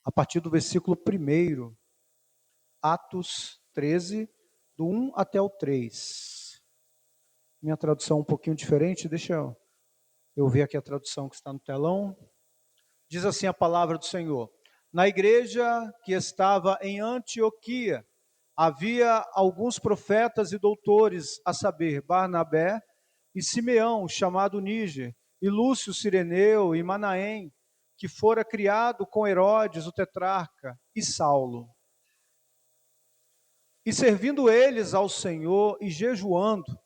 a partir do versículo 1, Atos 13, do 1 até o 3. Minha tradução é um pouquinho diferente, deixa eu ver aqui a tradução que está no telão. Diz assim a palavra do Senhor: na igreja que estava em Antioquia, havia alguns profetas e doutores, a saber, Barnabé e Simeão, chamado Níger, e Lúcio Cireneu e Manaém, que fora criado com Herodes, o tetrarca, e Saulo. E servindo eles ao Senhor e jejuando,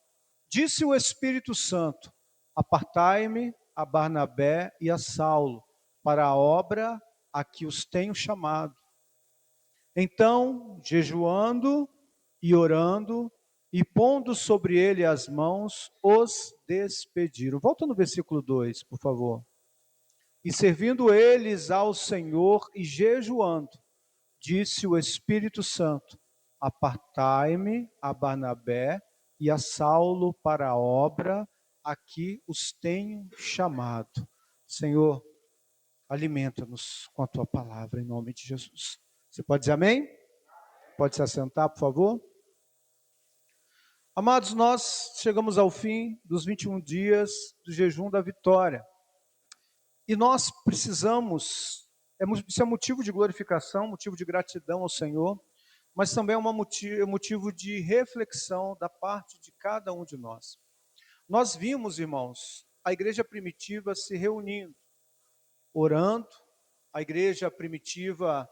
disse o Espírito Santo: apartai-me a Barnabé e a Saulo para a obra a que os tenho chamado. Então, jejuando e orando e pondo sobre ele as mãos, os despediram. Volta no versículo 2, por favor. E servindo eles ao Senhor e jejuando, disse o Espírito Santo: apartai-me a Barnabé e a Saulo para a obra a que os tenho chamado. Senhor, alimenta-nos com a tua palavra, em nome de Jesus. Você pode dizer amém? Pode se assentar, por favor? Amados, nós chegamos ao fim dos 21 dias do jejum da vitória. E nós precisamos, isso é motivo de glorificação, motivo de gratidão ao Senhor, mas também é motivo de reflexão da parte de cada um de nós. Nós vimos, irmãos, a igreja primitiva se reunindo, orando, a igreja primitiva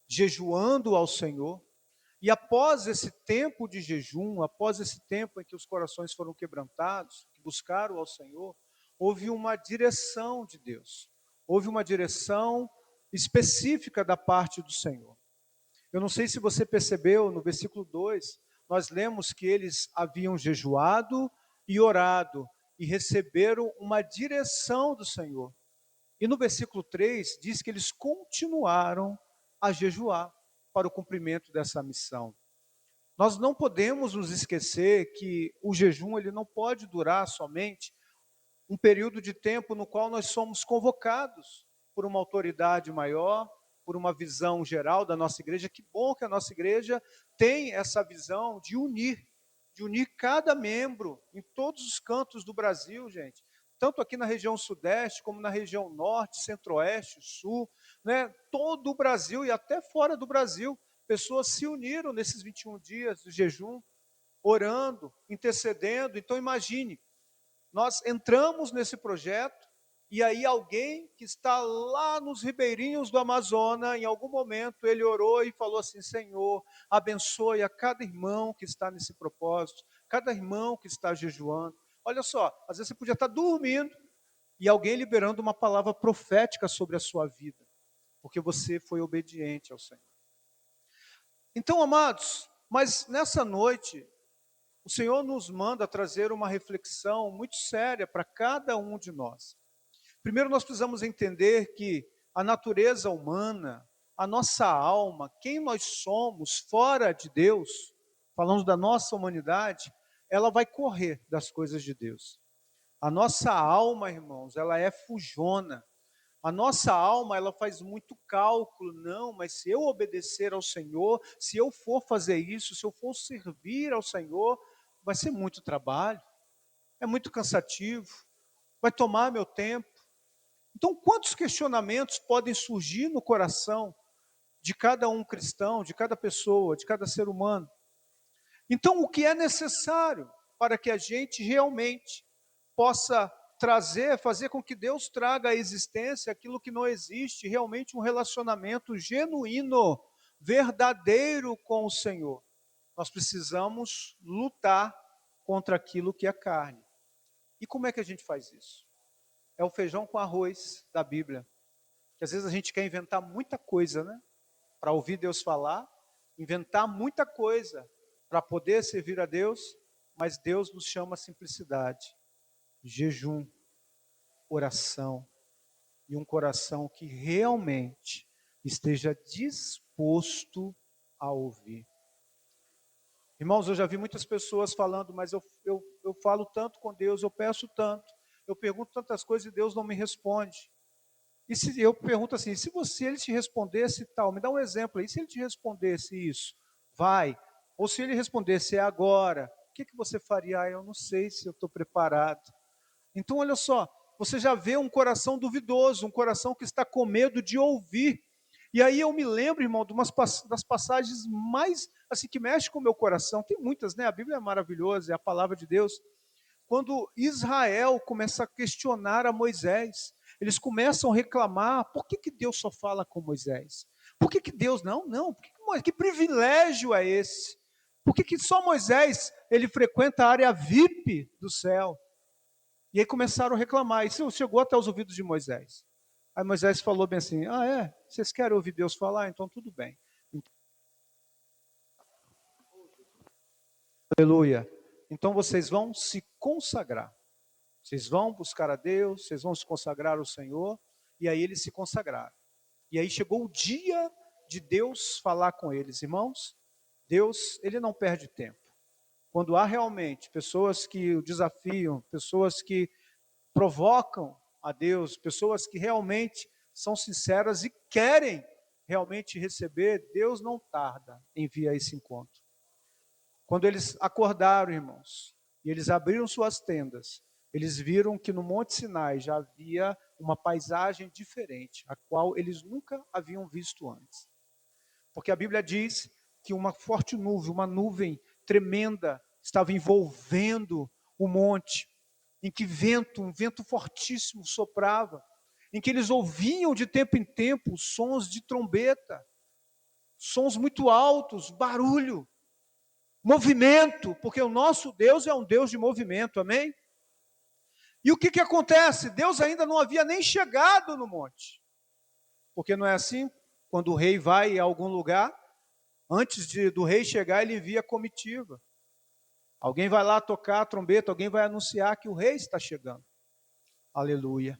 jejuando ao Senhor, e após esse tempo de jejum, após esse tempo em que os corações foram quebrantados, que buscaram ao Senhor, houve uma direção de Deus, houve uma direção específica da parte do Senhor. Eu não sei se você percebeu, no versículo 2, nós lemos que eles haviam jejuado e orado, e receberam uma direção do Senhor. E no versículo 3, diz que eles continuaram a jejuar para o cumprimento dessa missão. Nós não podemos nos esquecer que o jejum ele não pode durar somente um período de tempo no qual nós somos convocados por uma autoridade maior, por uma visão geral da nossa igreja. Que bom que a nossa igreja tem essa visão de unir cada membro em todos os cantos do Brasil, gente. Tanto aqui na região sudeste, como na região norte, centro-oeste, sul, né? Todo o Brasil e até fora do Brasil, pessoas se uniram nesses 21 dias de jejum, orando, intercedendo. Então imagine, nós entramos nesse projeto e aí alguém que está lá nos ribeirinhos do Amazonas, em algum momento ele orou e falou assim: Senhor, abençoe a cada irmão que está nesse propósito, cada irmão que está jejuando. Olha só, às vezes você podia estar dormindo e alguém liberando uma palavra profética sobre a sua vida, porque você foi obediente ao Senhor. Então, amados, mas nessa noite, o Senhor nos manda trazer uma reflexão muito séria para cada um de nós. Primeiro, nós precisamos entender que a natureza humana, a nossa alma, quem nós somos fora de Deus, falando da nossa humanidade, ela vai correr das coisas de Deus. A nossa alma, irmãos, ela é fujona. A nossa alma, ela faz muito cálculo. Não, mas se eu obedecer ao Senhor, se eu for fazer isso, se eu for servir ao Senhor, vai ser muito trabalho, é muito cansativo, vai tomar meu tempo. Então, quantos questionamentos podem surgir no coração de cada um cristão, de cada pessoa, de cada ser humano? Então, o que é necessário para que a gente realmente possa trazer, fazer com que Deus traga à existência aquilo que não existe, realmente um relacionamento genuíno, verdadeiro com o Senhor? Nós precisamos lutar contra aquilo que é carne. E como é que a gente faz isso? É o feijão com arroz da Bíblia. Que às vezes a gente quer inventar muita coisa, né? Para ouvir Deus falar, inventar muita coisa para poder servir a Deus, mas Deus nos chama a simplicidade, jejum, oração e um coração que realmente esteja disposto a ouvir. Irmãos, eu já vi muitas pessoas falando, mas eu falo tanto com Deus, eu peço tanto, eu pergunto tantas coisas e Deus não me responde. E se eu pergunto assim, se ele te respondesse tal, me dá um exemplo aí, se ele te respondesse isso, vai, ou se ele respondesse é agora, o que você faria? Ah, eu não sei se eu estou preparado. Então, olha só, você já vê um coração duvidoso, um coração que está com medo de ouvir. E aí eu me lembro, irmão, das passagens mais, assim, que mexe com o meu coração. Tem muitas, né? A Bíblia é maravilhosa, é a palavra de Deus. Quando Israel começa a questionar a Moisés, eles começam a reclamar, por que Deus só fala com Moisés? Por que Deus, não, que privilégio é esse? Por que só Moisés, ele frequenta a área VIP do céu? E aí começaram a reclamar, isso chegou até os ouvidos de Moisés. Aí Moisés falou bem assim, vocês querem ouvir Deus falar? Então tudo bem. Aleluia. Então vocês vão se consagrar. Vocês vão buscar a Deus, vocês vão se consagrar ao Senhor. E aí eles se consagraram. E aí chegou o dia de Deus falar com eles. Irmãos, Deus, ele não perde tempo. Quando há realmente pessoas que o desafiam, pessoas que provocam a Deus, pessoas que realmente são sinceras e querem realmente receber, Deus não tarda em vir a esse encontro. Quando eles acordaram, irmãos, e eles abriram suas tendas, eles viram que no Monte Sinai já havia uma paisagem diferente, a qual eles nunca haviam visto antes. Porque a Bíblia diz que uma forte nuvem, uma nuvem tremenda, estava envolvendo o monte, em que um vento fortíssimo soprava, em que eles ouviam de tempo em tempo sons de trombeta, sons muito altos, barulho, movimento, porque o nosso Deus é um Deus de movimento, amém? E o que acontece? Deus ainda não havia nem chegado no monte, porque não é assim? Quando o rei vai a algum lugar, antes do rei chegar, ele envia comitiva. Alguém vai lá tocar a trombeta, alguém vai anunciar que o rei está chegando. Aleluia.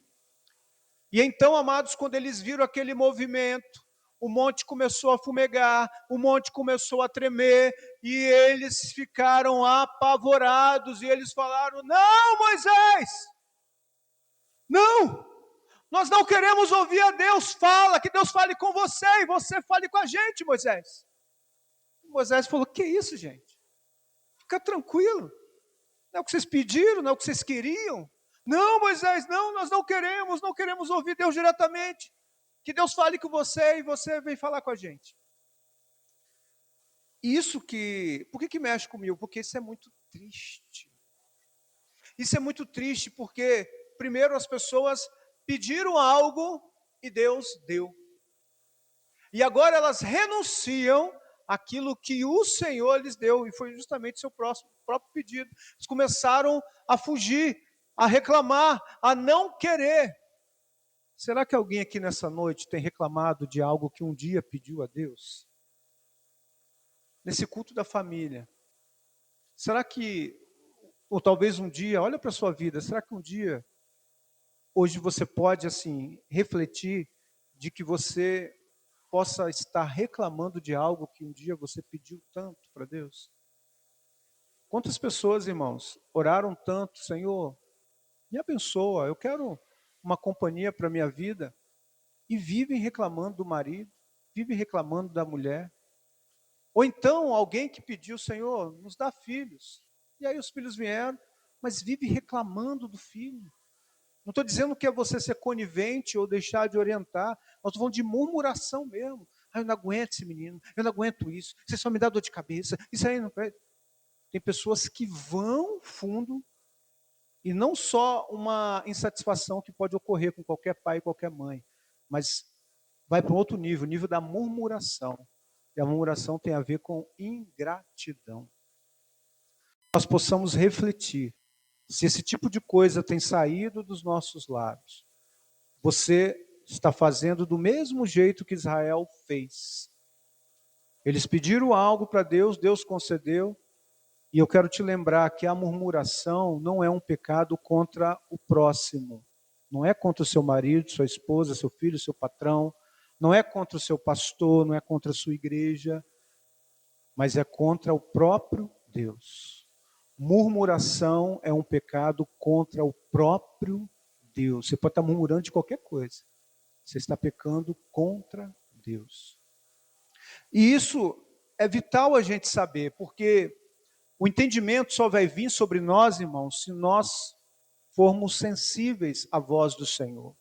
E então, amados, quando eles viram aquele movimento, o monte começou a fumegar, o monte começou a tremer, e eles ficaram apavorados, e eles falaram, não, Moisés, não, nós não queremos ouvir a Deus, que Deus fale com você, e você fale com a gente, Moisés. Moisés falou, que isso, gente? Fica tranquilo, não é o que vocês pediram, não é o que vocês queriam. Não, Moisés, não, nós não queremos ouvir Deus diretamente. Que Deus fale com você e você vem falar com a gente. Por que mexe comigo? Porque isso é muito triste. Isso é muito triste porque, primeiro, as pessoas pediram algo e Deus deu. E agora elas renunciam àquilo que o Senhor lhes deu, e foi justamente seu próprio pedido. Eles começaram a fugir, a reclamar, a não querer. Será que alguém aqui nessa noite tem reclamado de algo que um dia pediu a Deus? Nesse culto da família. Será que, ou talvez um dia, olha para a sua vida, será que um dia, hoje você pode assim, refletir de que você possa estar reclamando de algo que um dia você pediu tanto para Deus? Quantas pessoas, irmãos, oraram tanto, Senhor, me abençoa, eu quero uma companhia para a minha vida, e vivem reclamando do marido, vivem reclamando da mulher. Ou então alguém que pediu, Senhor, nos dá filhos. E aí os filhos vieram, mas vive reclamando do filho. Não estou dizendo que é você ser conivente ou deixar de orientar, nós estou falando de murmuração mesmo. Eu não aguento esse menino, eu não aguento isso, você só me dá dor de cabeça, isso aí não. Tem pessoas que vão fundo, e não só uma insatisfação que pode ocorrer com qualquer pai e qualquer mãe, mas vai para um outro nível, o nível da murmuração. E a murmuração tem a ver com ingratidão. Nós possamos refletir se esse tipo de coisa tem saído dos nossos lábios. Você está fazendo do mesmo jeito que Israel fez. Eles pediram algo para Deus, Deus concedeu. E eu quero te lembrar que a murmuração não é um pecado contra o próximo. Não é contra o seu marido, sua esposa, seu filho, seu patrão. Não é contra o seu pastor, não é contra a sua igreja. Mas é contra o próprio Deus. Murmuração é um pecado contra o próprio Deus. Você pode estar murmurando de qualquer coisa. Você está pecando contra Deus. E isso é vital a gente saber, porque o entendimento só vai vir sobre nós, irmãos, se nós formos sensíveis à voz do Senhor.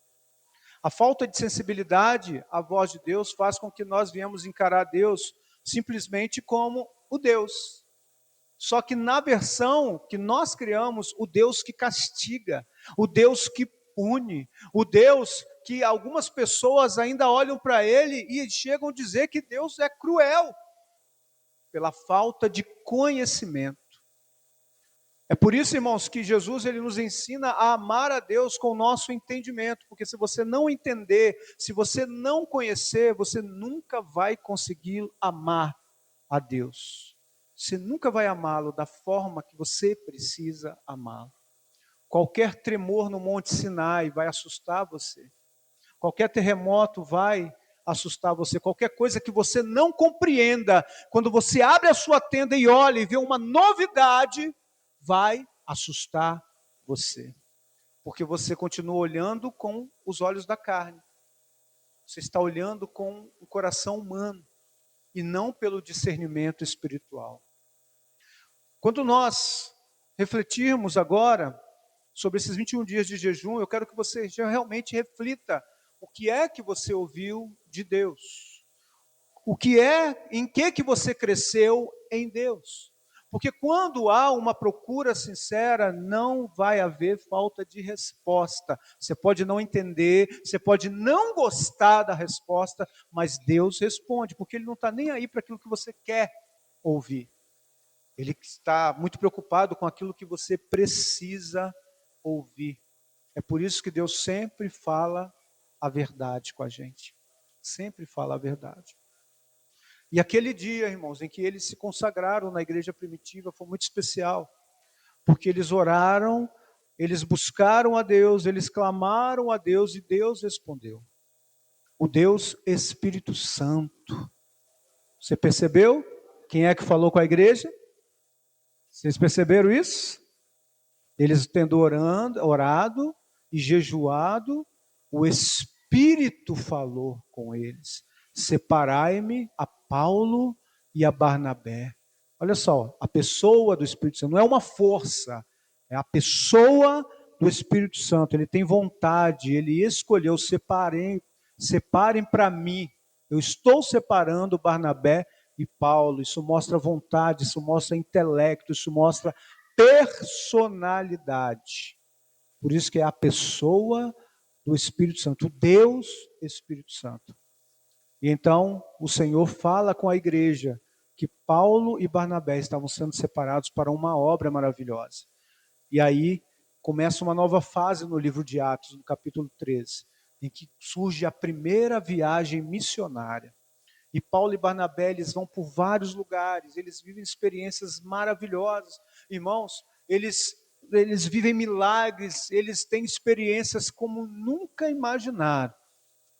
A falta de sensibilidade à voz de Deus faz com que nós viemos encarar Deus simplesmente como o Deus. Só que na versão que nós criamos, o Deus que castiga, o Deus que pune, o Deus que algumas pessoas ainda olham para ele e chegam a dizer que Deus é cruel, pela falta de conhecimento. É por isso, irmãos, que Jesus ele nos ensina a amar a Deus com o nosso entendimento, porque se você não entender, se você não conhecer, você nunca vai conseguir amar a Deus. Você nunca vai amá-lo da forma que você precisa amá-lo. Qualquer tremor no Monte Sinai vai assustar você. Qualquer terremoto vai assustar você. Qualquer coisa que você não compreenda, quando você abre a sua tenda e olha e vê uma novidade, vai assustar você. Porque você continua olhando com os olhos da carne. Você está olhando com o coração humano e não pelo discernimento espiritual. Quando nós refletirmos agora sobre esses 21 dias de jejum, eu quero que você realmente reflita o que é que você ouviu de Deus. O que é, em que você cresceu em Deus. Porque quando há uma procura sincera, não vai haver falta de resposta. Você pode não entender, você pode não gostar da resposta, mas Deus responde, porque Ele não está nem aí para aquilo que você quer ouvir. Ele está muito preocupado com aquilo que você precisa ouvir. É por isso que Deus sempre fala a verdade com a gente. Sempre fala a verdade. E aquele dia, irmãos, em que eles se consagraram na igreja primitiva foi muito especial, porque eles oraram, eles buscaram a Deus, eles clamaram a Deus e Deus respondeu. O Deus Espírito Santo. Você percebeu quem é que falou com a igreja? Vocês perceberam isso? Eles tendo orado e jejuado, o Espírito falou com eles. Separai-me a Paulo e a Barnabé. Olha só, a pessoa do Espírito Santo não é uma força, é a pessoa do Espírito Santo. Ele tem vontade, ele escolheu, separem para mim. Eu estou separando Barnabé e Paulo. Isso mostra vontade, isso mostra intelecto, isso mostra personalidade. Por isso que é a pessoa do Espírito Santo, Deus Espírito Santo. E então o Senhor fala com a igreja que Paulo e Barnabé estavam sendo separados para uma obra maravilhosa. E aí começa uma nova fase no livro de Atos, no capítulo 13, em que surge a primeira viagem missionária. E Paulo e Barnabé, eles vão por vários lugares, eles vivem experiências maravilhosas. Irmãos, eles vivem milagres, eles têm experiências como nunca imaginaram.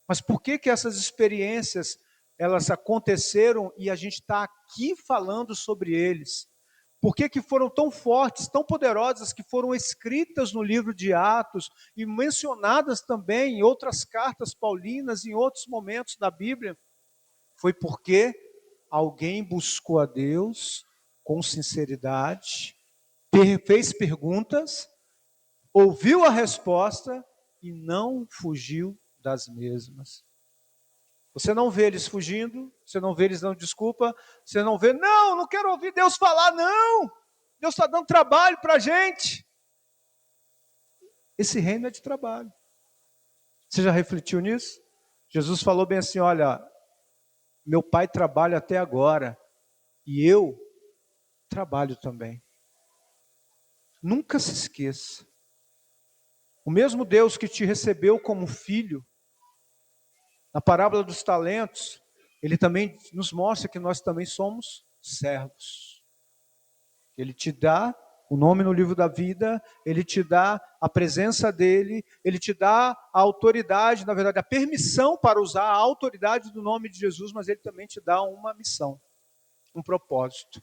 Mas por que essas experiências, elas aconteceram e a gente está aqui falando sobre eles? Por que foram tão fortes, tão poderosas, que foram escritas no livro de Atos e mencionadas também em outras cartas paulinas, em outros momentos da Bíblia? Foi porque alguém buscou a Deus com sinceridade, fez perguntas, ouviu a resposta e não fugiu das mesmas. Você não vê eles fugindo, você não vê eles dando desculpa, você não vê, não quero ouvir Deus falar, não, Deus está dando trabalho para a gente. Esse reino é de trabalho. Você já refletiu nisso? Jesus falou bem assim, olha, meu pai trabalha até agora, e eu trabalho também. Nunca se esqueça. O mesmo Deus que te recebeu como filho, na parábola dos talentos, ele também nos mostra que nós também somos servos. Ele te dá o nome no livro da vida, ele te dá a presença dele, ele te dá a autoridade, na verdade, a permissão para usar a autoridade do nome de Jesus, mas ele também te dá uma missão, um propósito.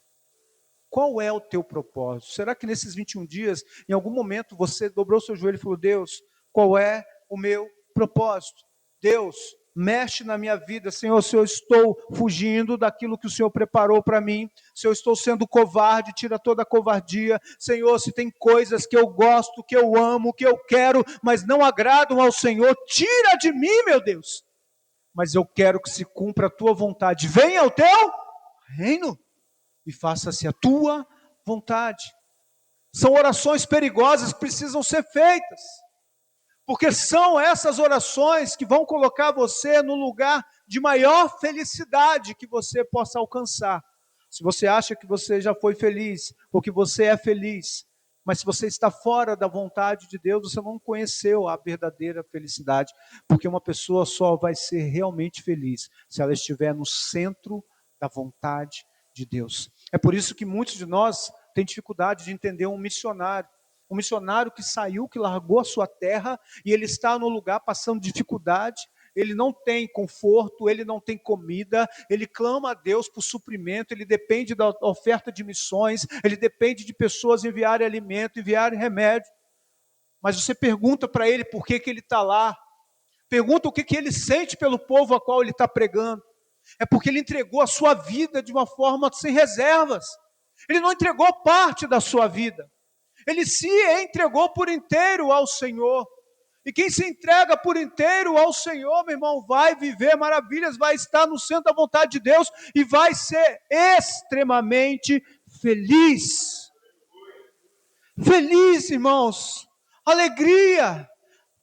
Qual é o teu propósito? Será que nesses 21 dias, em algum momento, você dobrou seu joelho e falou, Deus, qual é o meu propósito? Deus, mexe na minha vida, Senhor, se eu estou fugindo daquilo que o Senhor preparou para mim, se eu estou sendo covarde, tira toda a covardia, Senhor, se tem coisas que eu gosto, que eu amo, que eu quero, mas não agradam ao Senhor, tira de mim, meu Deus, mas eu quero que se cumpra a tua vontade, venha o teu reino, e faça-se a tua vontade. São orações perigosas que precisam ser feitas, porque são essas orações que vão colocar você no lugar de maior felicidade que você possa alcançar. Se você acha que você já foi feliz, ou que você é feliz, mas se você está fora da vontade de Deus, você não conheceu a verdadeira felicidade, porque uma pessoa só vai ser realmente feliz se ela estiver no centro da vontade de Deus. É por isso que muitos de nós têm dificuldade de entender um missionário que saiu, que largou a sua terra, e ele está no lugar passando dificuldade, ele não tem conforto, ele não tem comida, ele clama a Deus por suprimento, ele depende da oferta de missões, ele depende de pessoas enviarem alimento, enviarem remédio, mas você pergunta para ele por que ele está lá, pergunta o que ele sente pelo povo a qual ele está pregando, é porque ele entregou a sua vida de uma forma sem reservas, ele não entregou parte da sua vida, ele se entregou por inteiro ao Senhor. E quem se entrega por inteiro ao Senhor, meu irmão, vai viver maravilhas, vai estar no centro da vontade de Deus e vai ser extremamente feliz. Feliz, irmãos. Alegria.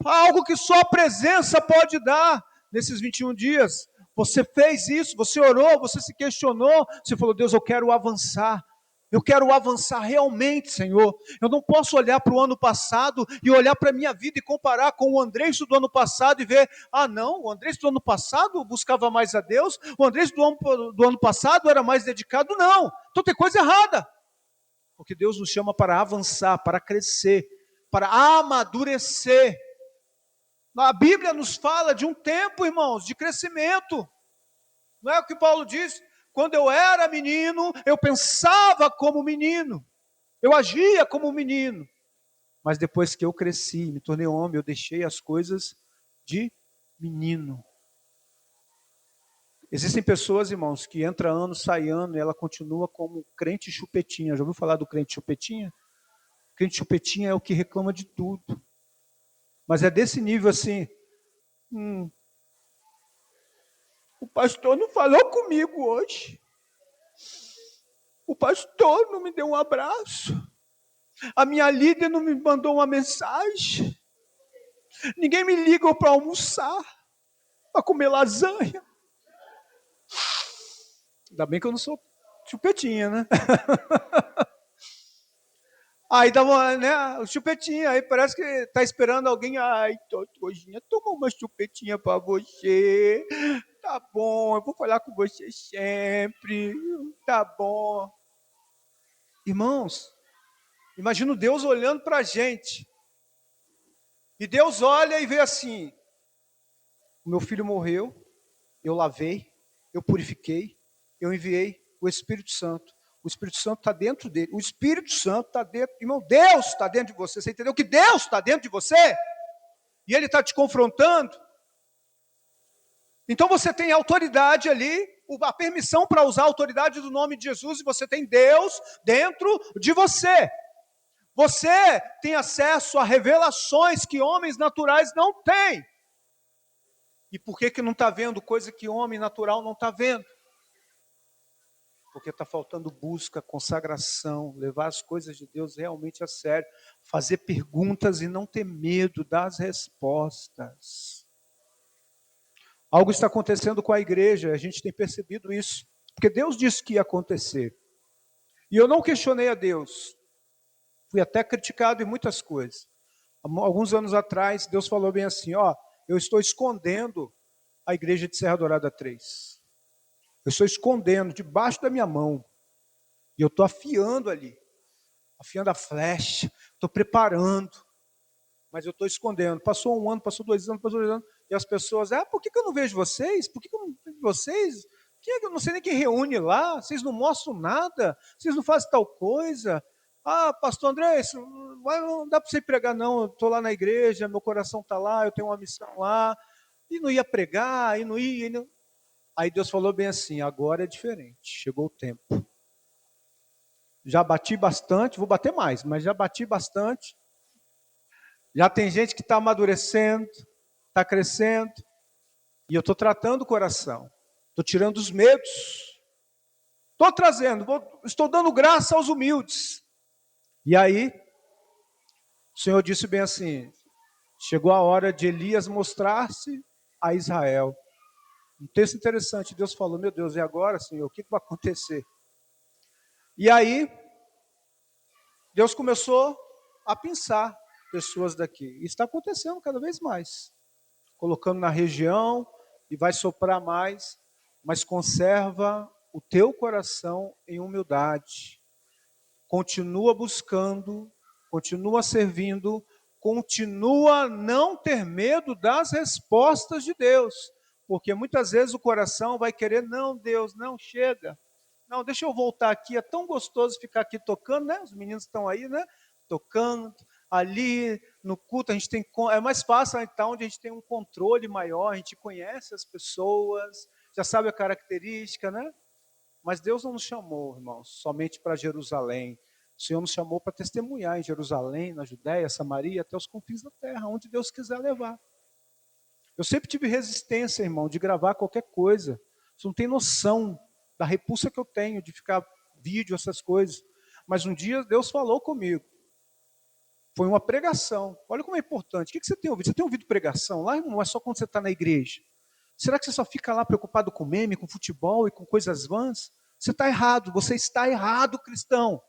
Algo que só a presença pode dar nesses 21 dias. Você fez isso, você orou, você se questionou, você falou, Deus, eu quero avançar. Eu quero avançar realmente, Senhor. Eu não posso olhar para o ano passado e olhar para a minha vida e comparar com o Andrés do ano passado e ver, não, o Andrés do ano passado buscava mais a Deus, o Andrés do ano passado era mais dedicado, não. Então tem coisa errada. Porque Deus nos chama para avançar, para crescer, para amadurecer. A Bíblia nos fala de um tempo, irmãos, de crescimento. Não é o que Paulo diz? Quando eu era menino, eu pensava como menino, eu agia como menino, mas depois que eu cresci, me tornei homem, eu deixei as coisas de menino. Existem pessoas, irmãos, que entra ano, sai ano, e ela continua como crente chupetinha. Já ouviu falar do crente chupetinha? Crente chupetinha é o que reclama de tudo, mas é desse nível assim, o pastor não falou comigo hoje. O pastor não me deu um abraço. A minha líder não me mandou uma mensagem. Ninguém me liga para almoçar, para comer lasanha. Ainda bem que eu não sou chupetinha, né? Aí dá uma, né, chupetinha, aí parece que está esperando alguém. Ai, Totojinha, toma uma chupetinha para você. Tá bom, eu vou falar com você sempre. Tá bom. Irmãos, imagino Deus olhando para a gente. E Deus olha e vê assim, o meu filho morreu, eu lavei, eu purifiquei, eu enviei o Espírito Santo. O Espírito Santo está dentro dele. O Espírito Santo está dentro. Irmão, Deus está dentro de você. Você entendeu que Deus está dentro de você? E Ele está te confrontando. Então você tem autoridade ali, a permissão para usar a autoridade do nome de Jesus, e você tem Deus dentro de você. Você tem acesso a revelações que homens naturais não têm. E por que não está vendo coisa que homem natural não está vendo? Porque está faltando busca, consagração, levar as coisas de Deus realmente a sério, fazer perguntas e não ter medo das respostas. Algo está acontecendo com a igreja, a gente tem percebido isso, porque Deus disse que ia acontecer. E eu não questionei a Deus, fui até criticado em muitas coisas. Alguns anos atrás, Deus falou bem assim, eu estou escondendo a igreja de Serra Dourada 3. Eu estou escondendo debaixo da minha mão. E eu estou afiando ali. Afiando a flecha. Estou preparando. Mas eu estou escondendo. Passou um ano, passou 2 anos, passou 3 anos. E as pessoas, por que eu não vejo vocês? Por que eu não vejo vocês? Eu não sei nem quem reúne lá. Vocês não mostram nada. Vocês não fazem tal coisa. Pastor André, não dá para você pregar não. Eu estou lá na igreja, meu coração está lá, eu tenho uma missão lá. E não ia pregar, e não ia. Aí Deus falou bem assim: agora é diferente, chegou o tempo. Já bati bastante, vou bater mais, mas já bati bastante. Já tem gente que está amadurecendo, está crescendo, e eu estou tratando o coração, estou tirando os medos, estou trazendo, estou dando graça aos humildes. E aí, o Senhor disse bem assim: chegou a hora de Elias mostrar-se a Israel. Um texto interessante, Deus falou: meu Deus, e agora, Senhor, o que vai acontecer? E aí, Deus começou a pensar pessoas daqui. E está acontecendo cada vez mais. Colocando na região e vai soprar mais, mas conserva o teu coração em humildade. Continua buscando, continua servindo, continua a não ter medo das respostas de Deus. Porque muitas vezes o coração vai querer: não, Deus, não, chega. Não, deixa eu voltar aqui, é tão gostoso ficar aqui tocando, né? Os meninos estão aí, né? Tocando, ali no culto, a gente tem, é mais fácil estar onde a gente tem um controle maior, a gente conhece as pessoas, já sabe a característica, né? Mas Deus não nos chamou, irmãos, somente para Jerusalém. O Senhor nos chamou para testemunhar em Jerusalém, na Judéia, Samaria, até os confins da terra, onde Deus quiser levar. Eu sempre tive resistência, irmão, de gravar qualquer coisa. Você não tem noção da repulsa que eu tenho de ficar vídeo, essas coisas. Mas um dia Deus falou comigo. Foi uma pregação. Olha como é importante. O que você tem ouvido? Você tem ouvido pregação? Lá não é só quando você está na igreja. Será que você só fica lá preocupado com meme, com futebol e com coisas vãs? Você está errado. Você está errado, cristão.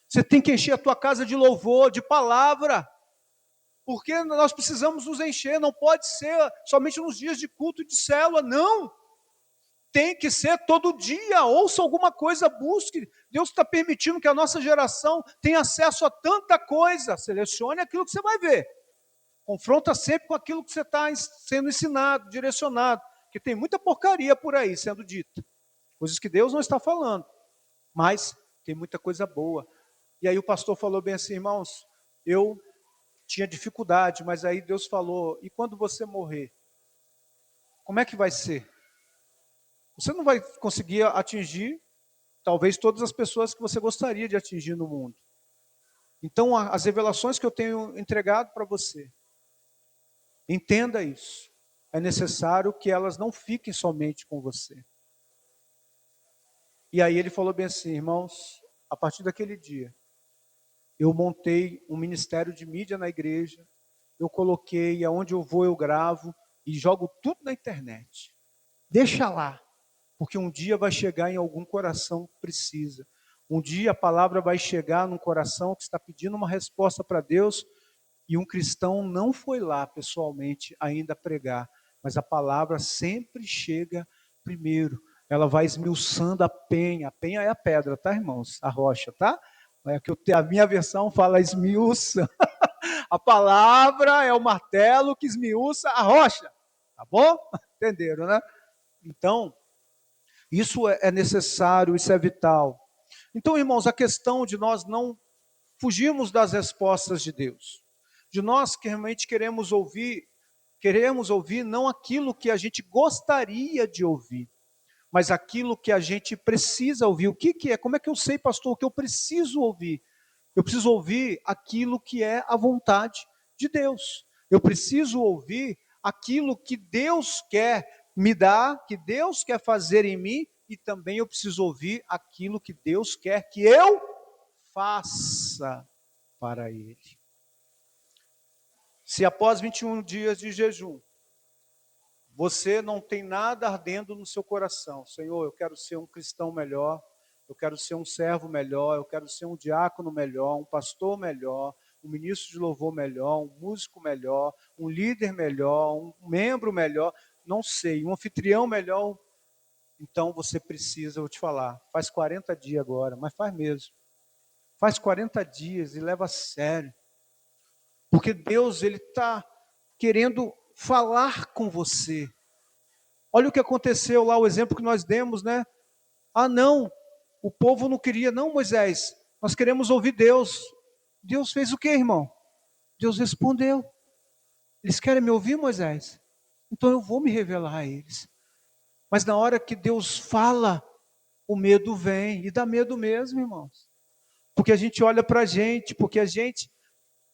Você tem que encher a tua casa de louvor, de palavra. Porque nós precisamos nos encher. Não pode ser somente nos dias de culto e de célula. Não. Tem que ser todo dia, ouça alguma coisa, busque. Deus está permitindo que a nossa geração tenha acesso a tanta coisa. Selecione aquilo que você vai ver. Confronta sempre com aquilo que você está sendo ensinado, direcionado. Porque tem muita porcaria por aí sendo dita. Coisas que Deus não está falando. Mas tem muita coisa boa. E aí o pastor falou bem assim: irmãos, eu tinha dificuldade, mas aí Deus falou: e quando você morrer? Como é que vai ser? Você não vai conseguir atingir, talvez, todas as pessoas que você gostaria de atingir no mundo. Então, as revelações que eu tenho entregado para você, entenda isso. É necessário que elas não fiquem somente com você. E aí ele falou bem assim: irmãos, a partir daquele dia, eu montei um ministério de mídia na igreja, eu coloquei, aonde eu vou eu gravo, e jogo tudo na internet. Deixa lá. Porque um dia vai chegar em algum coração que precisa. Um dia a palavra vai chegar num coração que está pedindo uma resposta para Deus, e um cristão não foi lá pessoalmente ainda pregar, mas a palavra sempre chega primeiro. Ela vai esmiuçando a penha. A penha é a pedra, tá, irmãos? A rocha, tá? É que a minha versão fala esmiuça. A palavra é o martelo que esmiuça a rocha. Tá bom? Entenderam, né? Então, isso é necessário, isso é vital. Então, irmãos, a questão de nós não fugirmos das respostas de Deus, de nós que realmente queremos ouvir não aquilo que a gente gostaria de ouvir, mas aquilo que a gente precisa ouvir. O que é? Como é que eu sei, pastor, o que eu preciso ouvir? Eu preciso ouvir aquilo que é a vontade de Deus. Eu preciso ouvir aquilo que Deus quer me dar, que Deus quer fazer em mim, e também eu preciso ouvir aquilo que Deus quer que eu faça para Ele. Se após 21 dias de jejum, você não tem nada ardendo no seu coração: Senhor, eu quero ser um cristão melhor, eu quero ser um servo melhor, eu quero ser um diácono melhor, um pastor melhor, um ministro de louvor melhor, um músico melhor, um líder melhor, um membro melhor, não sei, um anfitrião melhor. Então você precisa, eu vou te falar, faz 40 dias agora, mas faz mesmo. Faz 40 dias e leva a sério. Porque Deus, Ele está querendo falar com você. Olha o que aconteceu lá, o exemplo que nós demos, né? Ah, não, o povo não queria. Não, Moisés, nós queremos ouvir Deus. Deus fez o quê, irmão? Deus respondeu: eles querem me ouvir, Moisés? Então eu vou me revelar a eles. Mas na hora que Deus fala, o medo vem, e dá medo mesmo, irmãos. Porque a gente olha para a gente, porque a gente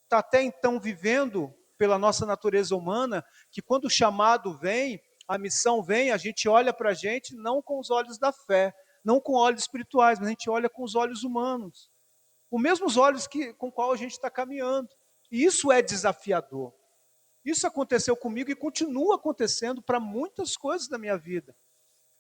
está até então vivendo pela nossa natureza humana, que quando o chamado vem, a missão vem, a gente olha para a gente não com os olhos da fé, não com olhos espirituais, mas a gente olha com os olhos humanos. Os mesmos olhos com os quais a gente está caminhando. E isso é desafiador. Isso aconteceu comigo e continua acontecendo para muitas coisas da minha vida.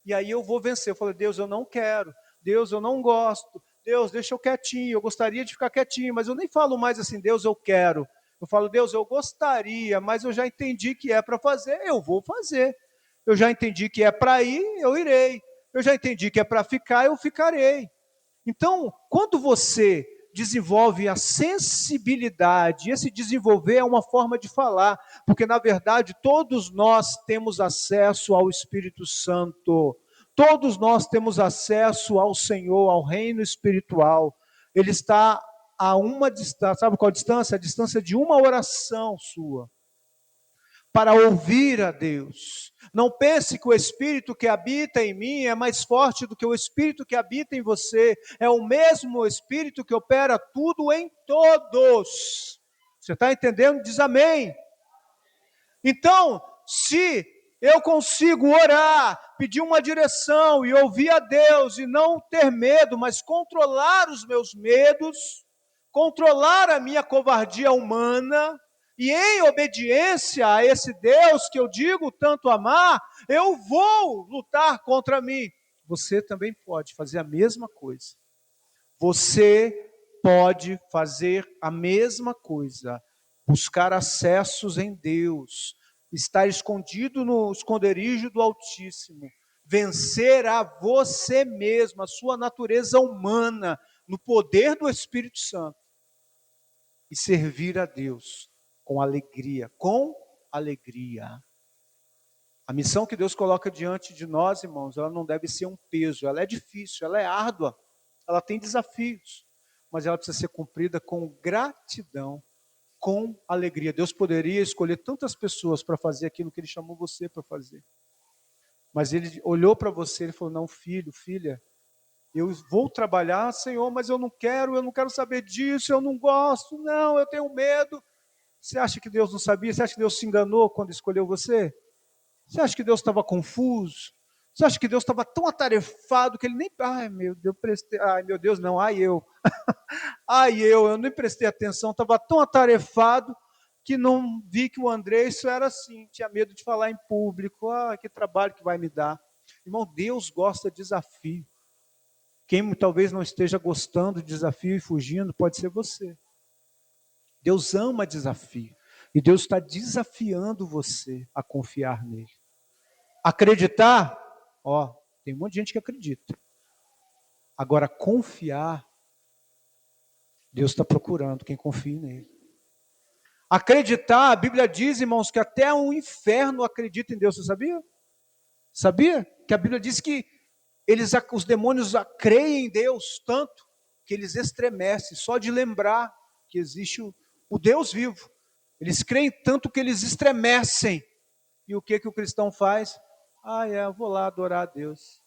E aí eu vou vencer. Eu falo, Deus, eu não quero. Deus, eu não gosto. Deus, deixa eu quietinho. Eu gostaria de ficar quietinho, mas eu nem falo mais assim, Deus, eu quero. Eu falo, Deus, eu gostaria, mas eu já entendi que é para fazer, eu vou fazer. Eu já entendi que é para ir, eu irei. Eu já entendi que é para ficar, eu ficarei. Então, quando você desenvolve a sensibilidade, esse desenvolver é uma forma de falar, porque na verdade todos nós temos acesso ao Espírito Santo, todos nós temos acesso ao Senhor, ao reino espiritual. Ele está a uma distância, sabe qual a distância? A distância de uma oração sua, para ouvir a Deus. Não pense que o Espírito que habita em mim é mais forte do que o Espírito que habita em você. É o mesmo Espírito que opera tudo em todos. Você está entendendo? Diz amém. Então, se eu consigo orar, pedir uma direção e ouvir a Deus e não ter medo, mas controlar os meus medos, controlar a minha covardia humana, e em obediência a esse Deus que eu digo tanto amar, eu vou lutar contra mim. Você também pode fazer a mesma coisa. Você pode fazer a mesma coisa. Buscar acessos em Deus. Estar escondido no esconderijo do Altíssimo. Vencer a você mesmo, a sua natureza humana, no poder do Espírito Santo. E servir a Deus com alegria, com alegria. A missão que Deus coloca diante de nós, irmãos, ela não deve ser um peso, ela é difícil, ela é árdua, ela tem desafios, mas ela precisa ser cumprida com gratidão, com alegria. Deus poderia escolher tantas pessoas para fazer aquilo que Ele chamou você para fazer, mas Ele olhou para você e falou, não, filho, filha, eu vou trabalhar, Senhor, mas eu não quero saber disso, eu não gosto, não, eu tenho medo. Você acha que Deus não sabia? Você acha que Deus se enganou quando escolheu você? Você acha que Deus estava confuso? Você acha que Deus estava tão atarefado que Ele nem... Ai, meu Deus, não, eu nem prestei atenção, estava tão atarefado que não vi que o André, isso era assim, tinha medo de falar em público, que trabalho que vai me dar. Irmão, Deus gosta de desafio. Quem talvez não esteja gostando de desafio e fugindo, pode ser você. Deus ama desafio. E Deus está desafiando você a confiar nele. Acreditar, tem um monte de gente que acredita. Agora, confiar, Deus está procurando quem confie nele. Acreditar, a Bíblia diz, irmãos, que até o inferno acredita em Deus. Você sabia? Sabia? Que a Bíblia diz que os demônios creem em Deus tanto que eles estremecem só de lembrar que existe o Deus vivo. Eles creem tanto que eles estremecem. E o que o cristão faz? Eu vou lá adorar a Deus.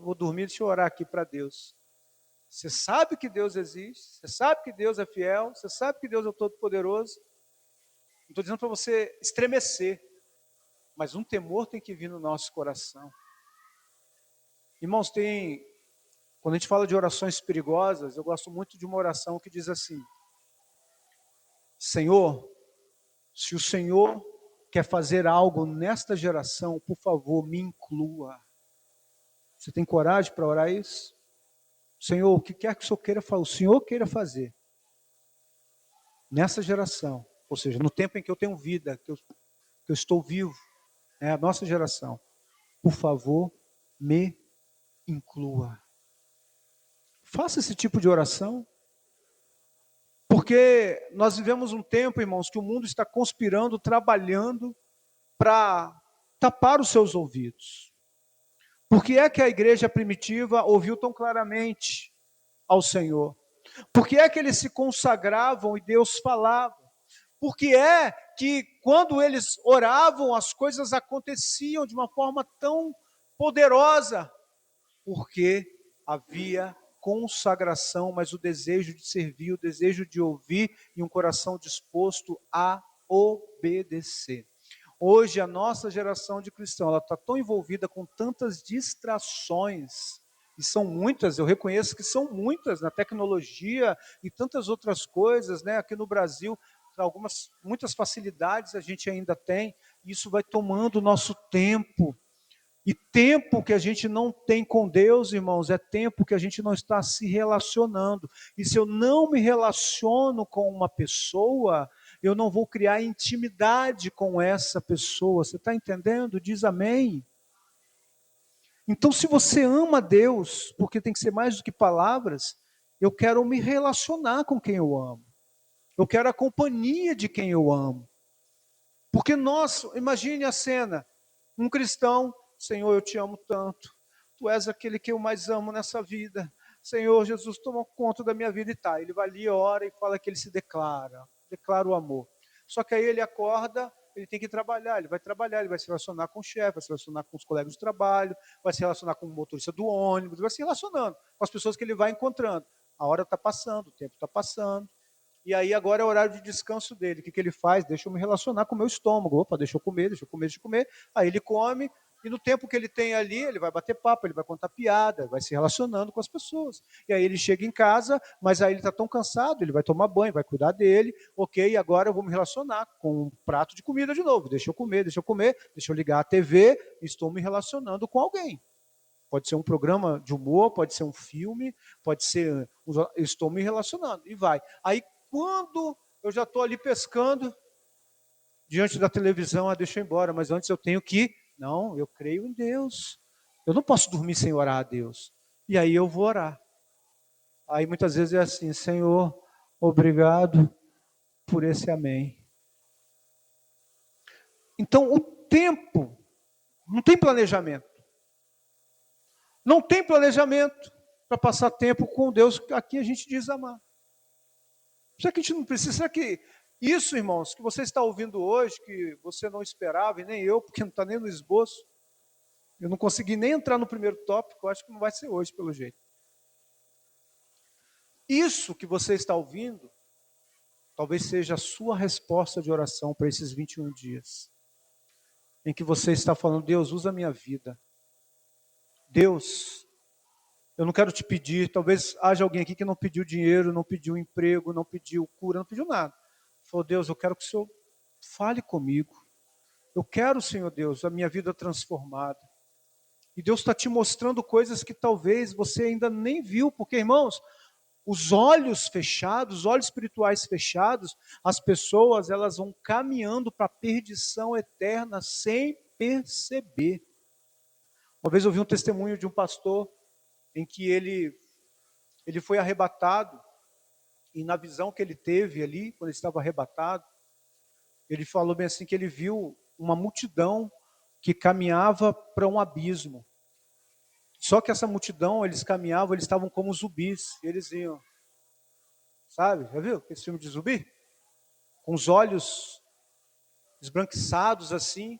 Vou dormir, deixa eu orar aqui para Deus. Você sabe que Deus existe, você sabe que Deus é fiel, você sabe que Deus é o Todo-Poderoso. Não estou dizendo para você estremecer, mas um temor tem que vir no nosso coração. Irmãos, quando a gente fala de orações perigosas, eu gosto muito de uma oração que diz assim: Senhor, se o Senhor quer fazer algo nesta geração, por favor, me inclua. Você tem coragem para orar isso? Senhor, o que quer que o Senhor queira fazer nessa geração, ou seja, no tempo em que eu tenho vida, que eu estou vivo, a nossa geração, por favor, me inclua. Faça esse tipo de oração, porque nós vivemos um tempo, irmãos, que o mundo está conspirando, trabalhando para tapar os seus ouvidos. Por que é que a igreja primitiva ouviu tão claramente ao Senhor? Por que é que eles se consagravam e Deus falava? Por que é que quando eles oravam, as coisas aconteciam de uma forma tão poderosa, porque havia consagração, mas o desejo de servir, o desejo de ouvir e um coração disposto a obedecer. Hoje, a nossa geração de cristãos, ela está tão envolvida com tantas distrações, e são muitas, eu reconheço que são muitas, na tecnologia e tantas outras coisas, né? Aqui no Brasil, muitas facilidades a gente ainda tem, e isso vai tomando o nosso tempo. E tempo que a gente não tem com Deus, irmãos, é tempo que a gente não está se relacionando. E se eu não me relaciono com uma pessoa, eu não vou criar intimidade com essa pessoa. Você está entendendo? Diz amém. Então, se você ama Deus, porque tem que ser mais do que palavras, eu quero me relacionar com quem eu amo. Eu quero a companhia de quem eu amo. Porque imagine a cena, um cristão, Senhor, eu te amo tanto, tu és aquele que eu mais amo nessa vida, Senhor Jesus, toma conta da minha vida e tá. Ele vai ali, ora e fala que ele se declara o amor. Só que aí ele acorda, ele tem que trabalhar, ele vai trabalhar, ele vai se relacionar com o chefe, vai se relacionar com os colegas de trabalho, vai se relacionar com o motorista do ônibus, vai se relacionando com as pessoas que ele vai encontrando. A hora está passando, o tempo está passando. E aí agora é o horário de descanso dele. O que ele faz? Deixa eu me relacionar com o meu estômago. Opa, deixa eu comer, deixa eu comer, deixa eu comer. Aí ele come, e no tempo que ele tem ali, ele vai bater papo, ele vai contar piada, vai se relacionando com as pessoas. E aí ele chega em casa, mas aí ele está tão cansado, ele vai tomar banho, vai cuidar dele. Ok, agora eu vou me relacionar com um prato de comida de novo. Deixa eu comer, deixa eu ligar a TV, estou me relacionando com alguém. Pode ser um programa de humor, pode ser um filme, pode ser... Eu estou me relacionando, e vai. Aí, quando eu já estou ali pescando, diante da televisão, deixa eu ir embora, mas antes eu tenho que... Não, eu creio em Deus. Eu não posso dormir sem orar a Deus. E aí eu vou orar. Aí muitas vezes é assim, Senhor, obrigado por esse amém. Então, o tempo, não tem planejamento. Não tem planejamento para passar tempo com Deus, aqui a gente diz amar. Será que a gente não precisa? Será que isso, irmãos, que você está ouvindo hoje, que você não esperava, e nem eu, porque não está nem no esboço, eu não consegui nem entrar no primeiro tópico, acho que não vai ser hoje, pelo jeito. Isso que você está ouvindo, talvez seja a sua resposta de oração para esses 21 dias, em que você está falando, Deus, usa a minha vida. Deus, eu não quero te pedir, talvez haja alguém aqui que não pediu dinheiro, não pediu emprego, não pediu cura, não pediu nada. Falou, Deus, eu quero que o Senhor fale comigo. Eu quero, Senhor Deus, a minha vida transformada. E Deus está te mostrando coisas que talvez você ainda nem viu, porque, irmãos, os olhos fechados, os olhos espirituais fechados, as pessoas elas vão caminhando para a perdição eterna sem perceber. Uma vez eu vi um testemunho de um pastor em que ele foi arrebatado, e na visão que ele teve ali, quando ele estava arrebatado, ele falou bem assim que ele viu uma multidão que caminhava para um abismo. Só que essa multidão, eles caminhavam, eles estavam como zumbis, eles iam, sabe? Já viu esse filme de zumbi? Com os olhos esbranquiçados assim,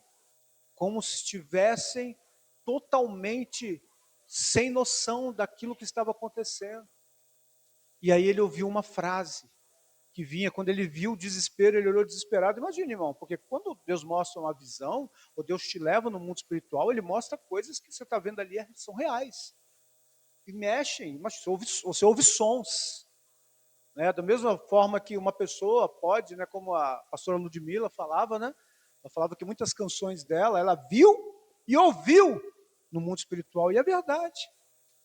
como se estivessem totalmente sem noção daquilo que estava acontecendo. E aí ele ouviu uma frase que vinha, quando ele viu o desespero, ele olhou desesperado. Imagina, irmão, porque quando Deus mostra uma visão, ou Deus te leva no mundo espiritual, ele mostra coisas que você está vendo ali são reais. E mexem, mas você ouve sons. Né? Da mesma forma que uma pessoa pode, né, como a pastora Ludmila falava, né? Ela falava que muitas canções dela, ela viu e ouviu no mundo espiritual. E é verdade.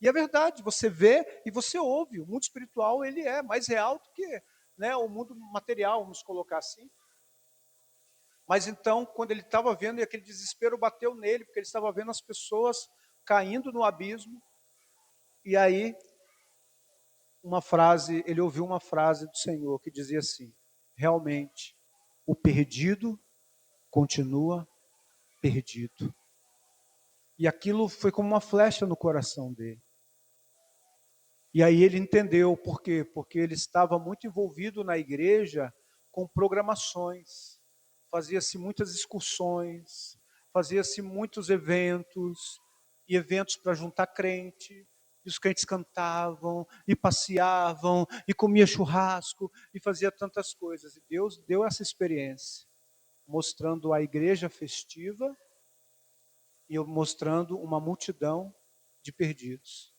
E é verdade, você vê e você ouve. O mundo espiritual ele é mais real do que, né, o mundo material, vamos colocar assim. Mas então, quando ele estava vendo, e aquele desespero bateu nele, porque ele estava vendo as pessoas caindo no abismo. E aí, ele ouviu uma frase do Senhor que dizia assim: realmente, o perdido continua perdido. E aquilo foi como uma flecha no coração dele. E aí ele entendeu por quê? Porque ele estava muito envolvido na igreja com programações. fazia-se muitas excursões, fazia-se muitos eventos, e eventos para juntar crente, e os crentes cantavam, e passeavam, e comia churrasco, e fazia tantas coisas. E Deus deu essa experiência, mostrando a igreja festiva e mostrando uma multidão de perdidos,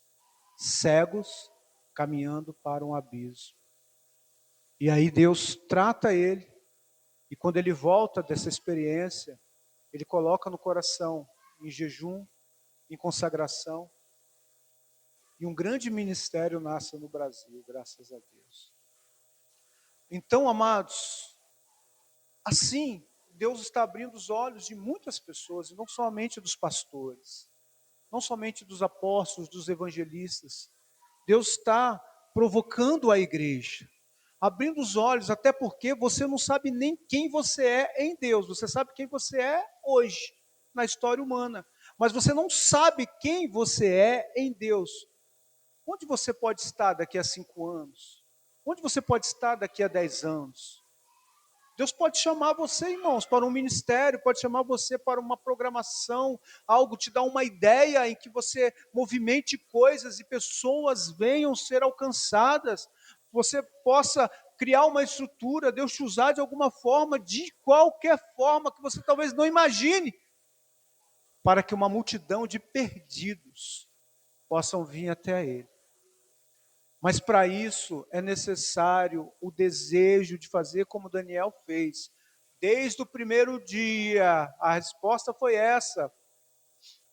cegos caminhando para um abismo. E aí Deus trata ele, e quando ele volta dessa experiência, ele coloca no coração, em jejum, em consagração, e um grande ministério nasce no Brasil, graças a Deus. Então, amados, assim, Deus está abrindo os olhos de muitas pessoas, e não somente dos pastores, não somente dos apóstolos, dos evangelistas. Deus está provocando a igreja, abrindo os olhos, até porque você não sabe nem quem você é em Deus. Você sabe quem você é hoje, na história humana, mas você não sabe quem você é em Deus. Onde você pode estar daqui a 5 anos? Onde você pode estar daqui a 10 anos? Deus pode chamar você, irmãos, para um ministério, pode chamar você para uma programação, algo, te dar uma ideia em que você movimente coisas e pessoas venham ser alcançadas. Você possa criar uma estrutura, Deus te usar de alguma forma, de qualquer forma que você talvez não imagine, para que uma multidão de perdidos possam vir até Ele. Mas para isso é necessário o desejo de fazer como Daniel fez. Desde o primeiro dia, a resposta foi essa.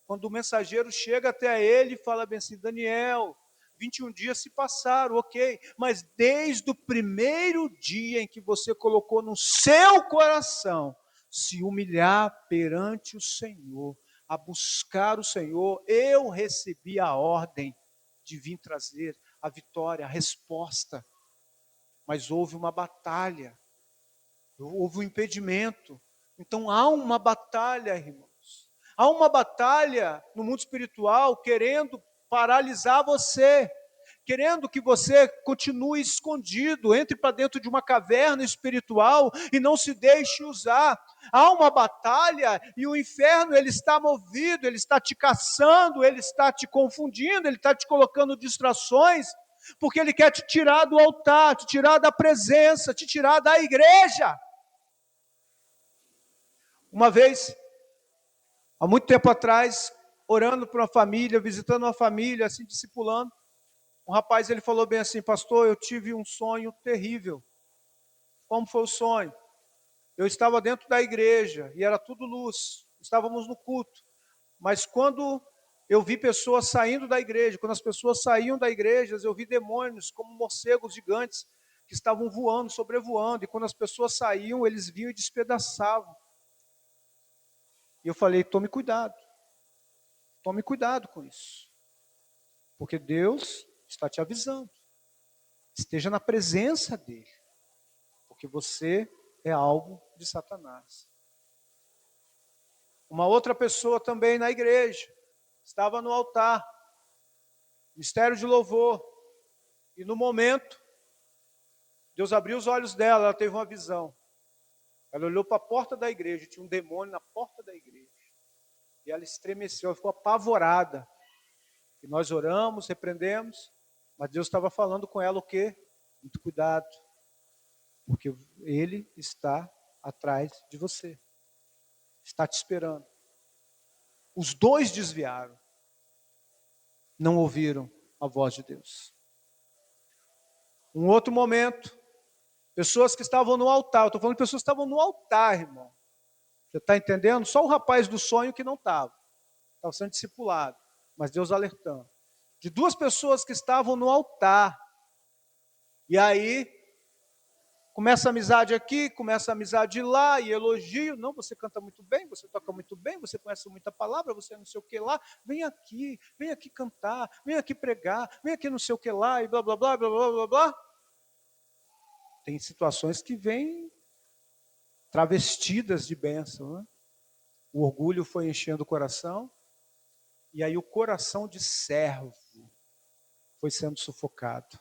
Quando o mensageiro chega até ele e fala bem assim, Daniel, 21 dias se passaram, ok, mas desde o primeiro dia em que você colocou no seu coração se humilhar perante o Senhor, a buscar o Senhor, eu recebi a ordem de vir trazer a vitória, a resposta. Mas houve uma batalha, houve um impedimento. Então há uma batalha, irmãos. Há uma batalha no mundo espiritual querendo paralisar você, querendo que você continue escondido, entre para dentro de uma caverna espiritual e não se deixe usar. Há uma batalha e o inferno, ele está movido, ele está te caçando, ele está te confundindo, ele está te colocando distrações, porque ele quer te tirar do altar, te tirar da presença, te tirar da igreja. Uma vez, há muito tempo atrás, orando por uma família, visitando uma família, assim, discipulando, um rapaz, ele falou bem assim, pastor, eu tive um sonho terrível. Como foi o sonho? Eu estava dentro da igreja e era tudo luz, estávamos no culto, mas quando eu vi pessoas saindo da igreja, quando as pessoas saíam da igreja, eu vi demônios como morcegos gigantes que estavam voando, sobrevoando, e quando as pessoas saíam, eles vinham e despedaçavam. E eu falei, tome cuidado com isso, porque Deus está te avisando, esteja na presença dEle, porque você é alvo de Satanás. Uma outra pessoa também na igreja, estava no altar, mistério de louvor, e no momento, Deus abriu os olhos dela, ela teve uma visão. Ela olhou para a porta da igreja, tinha um demônio na porta da igreja. E ela estremeceu, ela ficou apavorada. E nós oramos, repreendemos, mas Deus estava falando com ela o quê? Muito cuidado, porque Ele está atrás de você, está te esperando. Os dois desviaram, não ouviram a voz de Deus. Um outro momento, pessoas que estavam no altar, eu estou falando de pessoas que estavam no altar, irmão. Você está entendendo? Só o rapaz do sonho que não estava sendo discipulado, mas Deus alertando. De 2 pessoas que estavam no altar, e aí, começa a amizade aqui, começa a amizade lá, e elogio, não, você canta muito bem, você toca muito bem, você conhece muita palavra, você não sei o que lá, vem aqui cantar, vem aqui pregar, vem aqui não sei o que lá, e blá, blá, blá, blá, blá, blá, blá. Tem situações que vêm travestidas de bênção, né? O orgulho foi enchendo o coração, e aí o coração de servo foi sendo sufocado.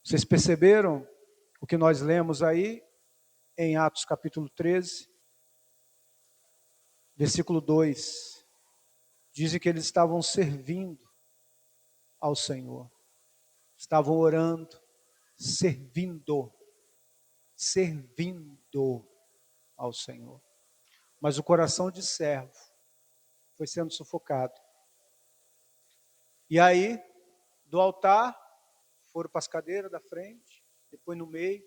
Vocês perceberam o que nós lemos aí? em Atos capítulo 13, versículo 2. Dizem que eles estavam servindo ao Senhor. Estavam orando, servindo ao Senhor. Mas o coração de servo foi sendo sufocado. E aí, do altar, foram para as cadeiras da frente, depois no meio,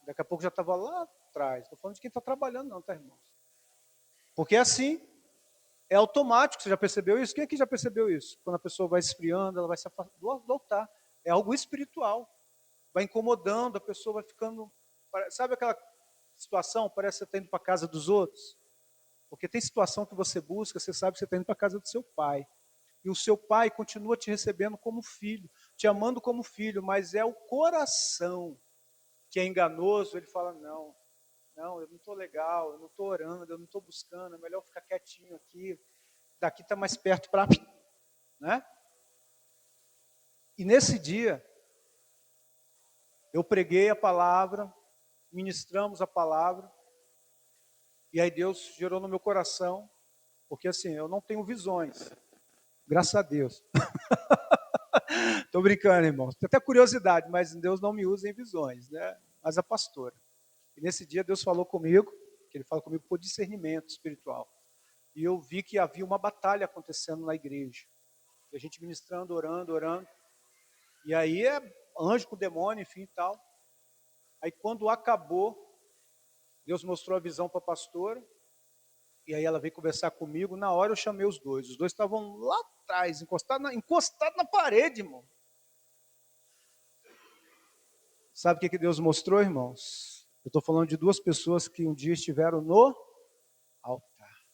daqui a pouco já estava lá atrás. Estou falando de quem está trabalhando não, tá, irmãos? Porque assim, é automático, você já percebeu isso? Quem aqui já percebeu isso? Quando a pessoa vai esfriando, ela vai se afastando do altar. É algo espiritual. Vai incomodando, a pessoa vai ficando... Sabe aquela situação, parece que você está indo para a casa dos outros? Porque tem situação que você busca, você sabe que você está indo para a casa do seu pai. E o seu pai continua te recebendo como filho, te amando como filho, mas é o coração que é enganoso. Ele fala, não, eu não estou legal, eu não estou orando, eu não estou buscando, é melhor ficar quietinho aqui, daqui está mais perto para... Né? E nesse dia, eu preguei a palavra, ministramos a palavra, e aí Deus gerou no meu coração, porque assim, eu não tenho visões, graças a Deus. Estou brincando, irmãos. Tem até curiosidade, mas Deus não me usa em visões, né? Mas a pastora. E nesse dia Deus falou comigo, que Ele fala comigo por discernimento espiritual. E eu vi que havia uma batalha acontecendo na igreja. E a gente ministrando, orando. E aí é anjo com demônio, enfim e tal. Aí quando acabou, Deus mostrou a visão para a pastora. E aí ela veio conversar comigo. Na hora eu chamei os dois. Os dois estavam lá atrás, encostados na parede, irmão. Sabe o que Deus mostrou, irmãos? Eu estou falando de duas pessoas que um dia estiveram no altar.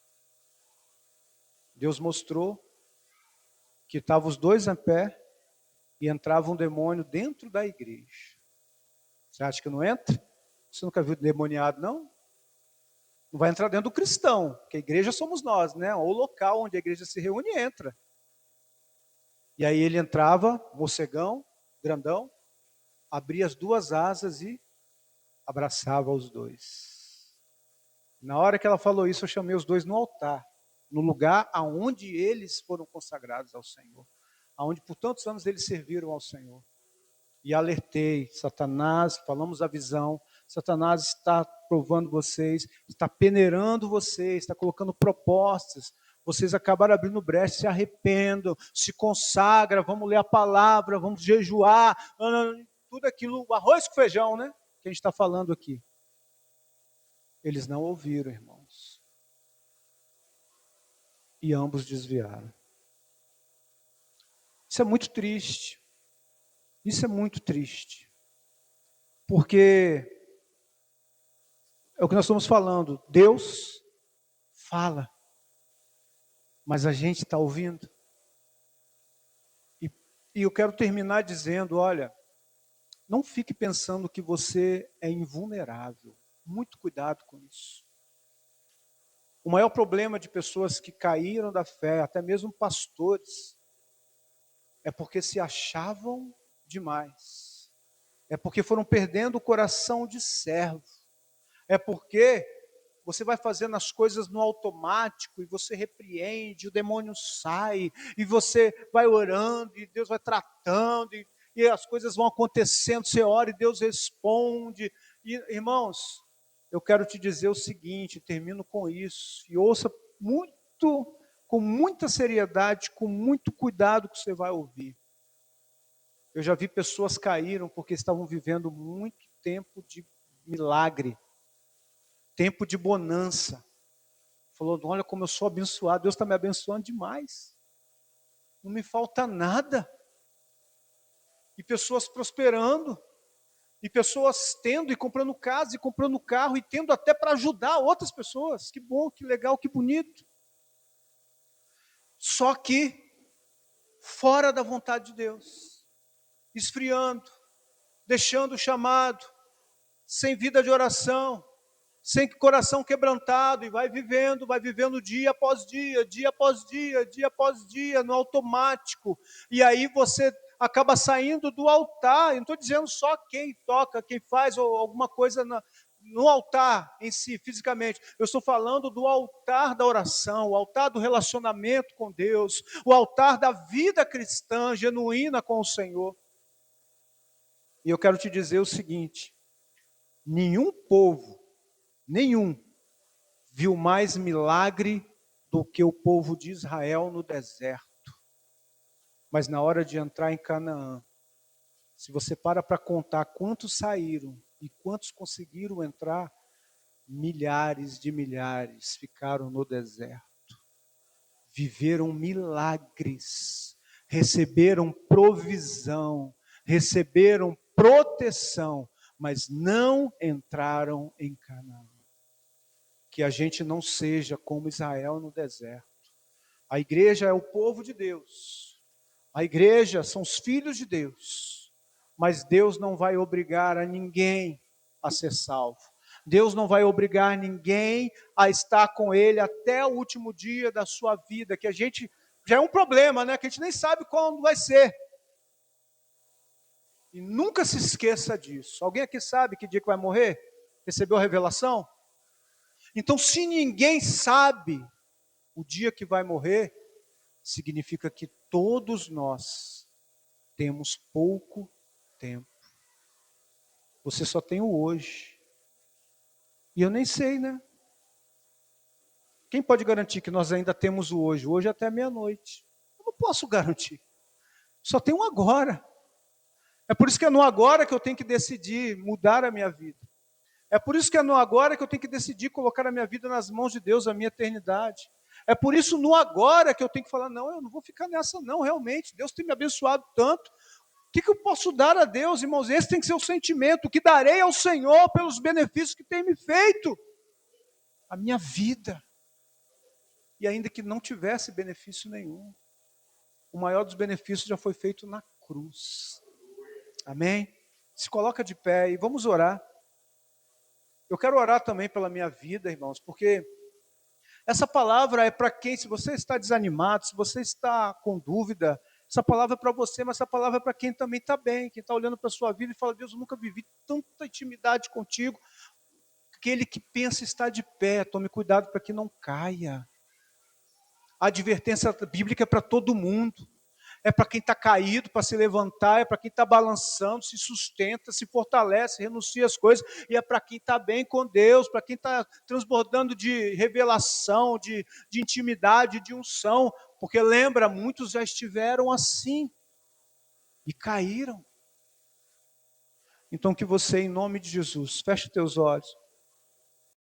Deus mostrou que estavam os dois em pé e entrava um demônio dentro da igreja. Você acha que não entra? Você nunca viu demoniado, não? Não vai entrar dentro do cristão, porque a igreja somos nós, né? O local onde a igreja se reúne entra. E aí ele entrava, morcegão, grandão, abria as duas asas e abraçava os dois. Na hora que ela falou isso, eu chamei os dois no altar, no lugar aonde eles foram consagrados ao Senhor, aonde por tantos anos eles serviram ao Senhor. E alertei, Satanás, falamos a visão, Satanás está provando vocês, está peneirando vocês, está colocando propostas, vocês acabaram abrindo brecha, se arrependam, se consagram, vamos ler a palavra, vamos jejuar, tudo aquilo, arroz com feijão, né? Que a gente está falando aqui. Eles não ouviram, irmãos. E ambos desviaram. Isso é muito triste. Isso é muito triste. Porque é o que nós estamos falando. Deus fala. Mas a gente está ouvindo. E eu quero terminar dizendo, olha, não fique pensando que você é invulnerável. Muito cuidado com isso. O maior problema de pessoas que caíram da fé, até mesmo pastores, é porque se achavam demais. É porque foram perdendo o coração de servo. É porque você vai fazendo as coisas no automático e você repreende, o demônio sai, e você vai orando, e Deus vai tratando, e as coisas vão acontecendo, você ora e Deus responde. E, irmãos, eu quero te dizer o seguinte, termino com isso, e ouça muito, com muita seriedade, com muito cuidado que você vai ouvir. Eu já vi pessoas caíram porque estavam vivendo muito tempo de milagre, tempo de bonança. Falou, olha como eu sou abençoado, Deus está me abençoando demais. Não me falta nada. E pessoas prosperando, e pessoas tendo e comprando casa, e comprando carro, e tendo até para ajudar outras pessoas. Que bom, que legal, que bonito. Só que fora da vontade de Deus, esfriando, deixando o chamado, sem vida de oração, sem coração quebrantado, e vai vivendo dia após dia, dia após dia, dia após dia, no automático, e aí você acaba saindo do altar. Eu não estou dizendo só quem toca, quem faz ou alguma coisa no altar em si, fisicamente. Eu estou falando do altar da oração, o altar do relacionamento com Deus, o altar da vida cristã genuína com o Senhor. E eu quero te dizer o seguinte: nenhum povo, nenhum, viu mais milagre do que o povo de Israel no deserto. Mas na hora de entrar em Canaã, se você para contar quantos saíram e quantos conseguiram entrar, milhares de milhares ficaram no deserto. Viveram milagres, receberam provisão, receberam proteção, mas não entraram em Canaã. Que a gente não seja como Israel no deserto. A igreja é o povo de Deus. A igreja são os filhos de Deus. Mas Deus não vai obrigar a ninguém a ser salvo. Deus não vai obrigar ninguém a estar com Ele até o último dia da sua vida, que a gente, já é um problema, né? Que a gente nem sabe quando vai ser. E nunca se esqueça disso. Alguém aqui sabe que dia que vai morrer? Recebeu a revelação? Então, se ninguém sabe o dia que vai morrer, significa que todos nós temos pouco tempo. Você só tem o hoje. E eu nem sei, né? Quem pode garantir que nós ainda temos o hoje? Hoje até meia-noite. Eu não posso garantir. Só tem um agora. É por isso que é no agora que eu tenho que decidir mudar a minha vida. É por isso que é no agora que eu tenho que decidir colocar a minha vida nas mãos de Deus, a minha eternidade. É por isso no agora que eu tenho que falar, não, eu não vou ficar nessa não, realmente. Deus tem me abençoado tanto. O que eu posso dar a Deus, irmãos? Esse tem que ser o sentimento. O que darei ao Senhor pelos benefícios que tem me feito? A minha vida. E ainda que não tivesse benefício nenhum, o maior dos benefícios já foi feito na cruz. Amém? Se coloca de pé e vamos orar. Eu quero orar também pela minha vida, irmãos, porque essa palavra é para quem, se você está desanimado, se você está com dúvida, essa palavra é para você, mas essa palavra é para quem também está bem, quem está olhando para a sua vida e fala, Deus, eu nunca vivi tanta intimidade contigo. Aquele que pensa estar de pé, tome cuidado para que não caia. A advertência bíblica é para todo mundo. É para quem está caído, para se levantar, é para quem está balançando, se sustenta, se fortalece, renuncia às coisas, e é para quem está bem com Deus, para quem está transbordando de revelação, de intimidade, de unção, porque lembra, muitos já estiveram assim, e caíram. Então que você, em nome de Jesus, feche teus olhos.